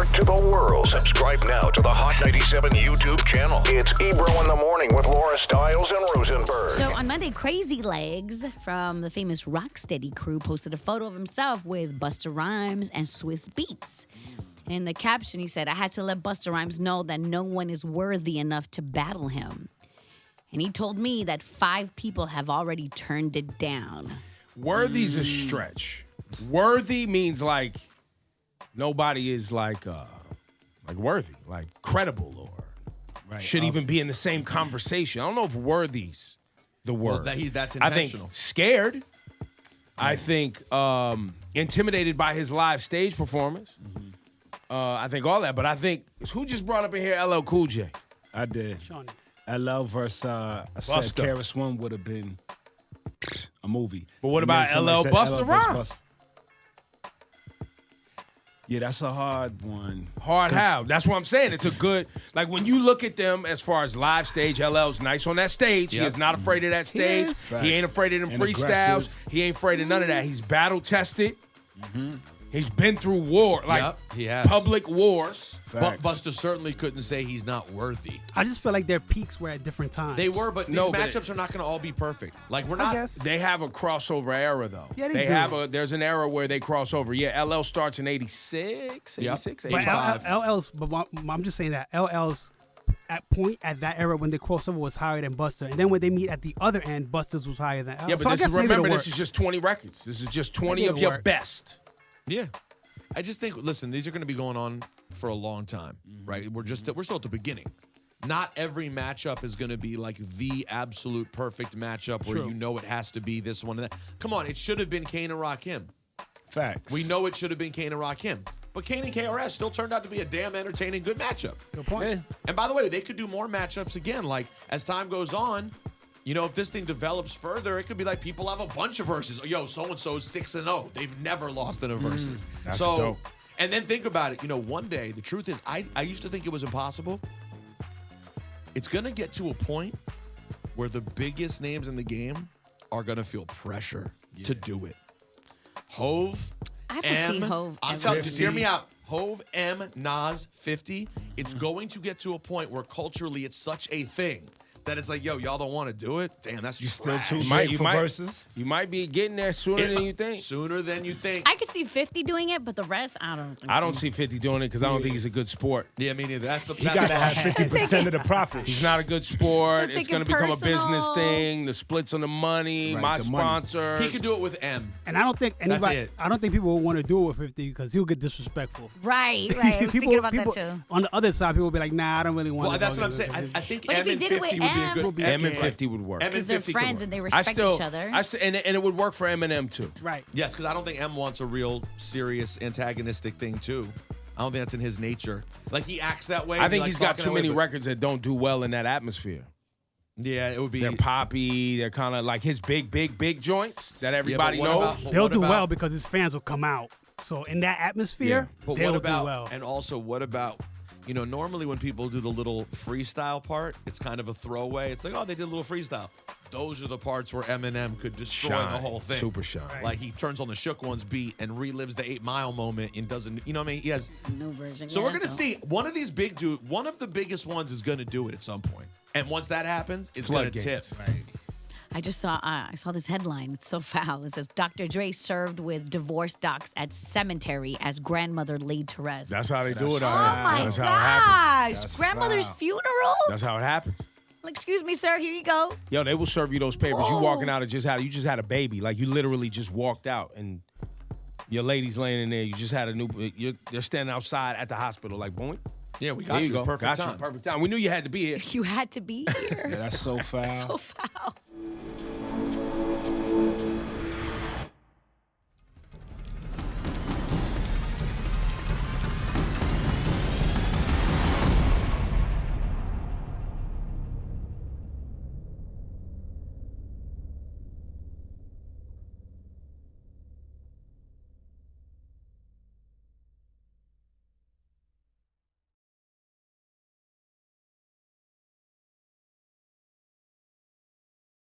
network to the world. Subscribe now to the Hot 97 YouTube channel. It's Ebro in the Morning with Laura Stiles and Rosenberg. So on Monday, Crazy Legs from the famous Rocksteady crew posted a photo of himself with Busta Rhymes and Swiss Beats. In the caption, he said, "I had to let Busta Rhymes know that no one is worthy enough to battle him." And he told me that 5 people have already turned it down. Worthy's a stretch. Worthy means like nobody is like worthy, like credible or should even be in the same conversation. I don't know if worthy's the word. Well, that's I intentional. think scared. Yeah. I think intimidated by his live stage performance. I think all that. But I think, who just brought up in here LL Cool J? I did. LL versus, I said Busta. KRS-One would have been a movie. But what And about then somebody LL said Busta LL versus Rhymes? Busta. Yeah, that's a hard one. Hard how? That's what I'm saying. It's a good, like when you look at them as far as live stage, LL's nice on that stage. He is not afraid of that stage. He ain't afraid of them And freestyles. aggressive. He ain't afraid of none of that. He's battle tested. He's been through war, like he has. public wars. But Busta certainly couldn't say he's not worthy. I just feel like their peaks were at different times. They were, but these No, but matchups are not going to all be perfect. Like, we're not. I guess. They have a crossover era, though. Yeah, they do. There's an era where they cross over. Yeah, LL starts in 86, 86, But 85. LL's, but I'm just saying that LL's at that era when the crossover was higher than Busta, and then when they meet at the other end, Busta's was higher than LL. Yeah, but so I guess maybe remember, it'll this is work. just 20 records. This is just 20 Maybe of it'll your work. best. Yeah. I just think, listen, these are going to be going on for a long time, right? We're still at the beginning. Not every matchup is going to be like the absolute perfect matchup where you know it has to be this one and that. Come on, it should have been Kane and Rakim. Facts. We know it should have been Kane and Rakim. But Kane and KRS still turned out to be a damn entertaining, good matchup. Good point. Yeah. And by the way, they could do more matchups again. Like, as time goes on, you know, if this thing develops further, it could be like people have a bunch of verses. Yo, so-and-so's 6-0. They've never lost in a versus. That's so, dope. And then think about it. You know, one day, the truth is, I used to think it was impossible. It's going to get to a point where the biggest names in the game are going to feel pressure to do it. Hove, I can see Hove. I'm telling you, just hear me out. Hove, M, Nas, 50. It's going to get to a point where culturally it's such a thing that it's like, yo, y'all don't want to do it? Damn, that's You just still too might- late for verses? You might be getting there sooner than you think. Sooner than you think. I could see 50 doing it, but the rest, I don't think I don't so. see 50 doing it because I don't think he's a good sport. Yeah, me neither. He got to have 50% of the profit. He's not a good sport. He'll It's take going it to become a business personal. thing. The splits on the money, Right, my the money. sponsors. He could do it with M. And I don't think That's anybody. it. I don't think people will want to do it with 50 because he'll get disrespectful. Right. I was thinking about people, that too. On the other side, people will be like, "Nah, I don't really want." Well, to that's go what I'm there." saying. I think But if M he and did it 50 with would be a M, good. will be M and Yeah. 50 would work. M and Because they're 50 could friends work. and they I respect still, each other. and it would work for Eminem too. Right. Yes, because I don't think M wants a real serious antagonistic thing too. I don't think that's in his nature. Like, he acts that way. I He think likes he's got talking too that way, many but- records that don't do well in that atmosphere. Yeah, it would be. They're poppy. They're kind of like his big joints that everybody what knows. about- They'll what do about- well because his fans will come out. So in that atmosphere, But they'll what about, do well. and also what about, you know, normally when people do the little freestyle part, it's kind of a throwaway. It's like, oh, they did a little freestyle. Those are the parts where Eminem could destroy the Shine. whole thing. Super shine. Right. Like, he turns on the Shook Ones beat and relives the 8 Mile moment and doesn't, you know what I mean? He has. No version. So yeah, we're going to so- see one of these one of the biggest ones is going to do it at some point. And once that happens, it's going to tip. Floodgates. Right. I saw this headline. It's so foul. It says Dr. Dre served with divorce docs at cemetery as grandmother laid to rest. That's how they do it. Oh out here. my That's how it happens. gosh! That's Grandmother's foul. funeral. That's how it happens. Like, excuse me, sir. Here you go. Yo, they will serve you those papers. You Whoa. walking out and you just had a baby. Like, you literally just walked out and your lady's laying in there. You just had a new. They're standing outside at the hospital. Like, boom. Yeah, we There got you you. go. Perfect Got time. you. Perfect time. We knew you had to be here. You had to be here. Yeah, that's so foul. So foul.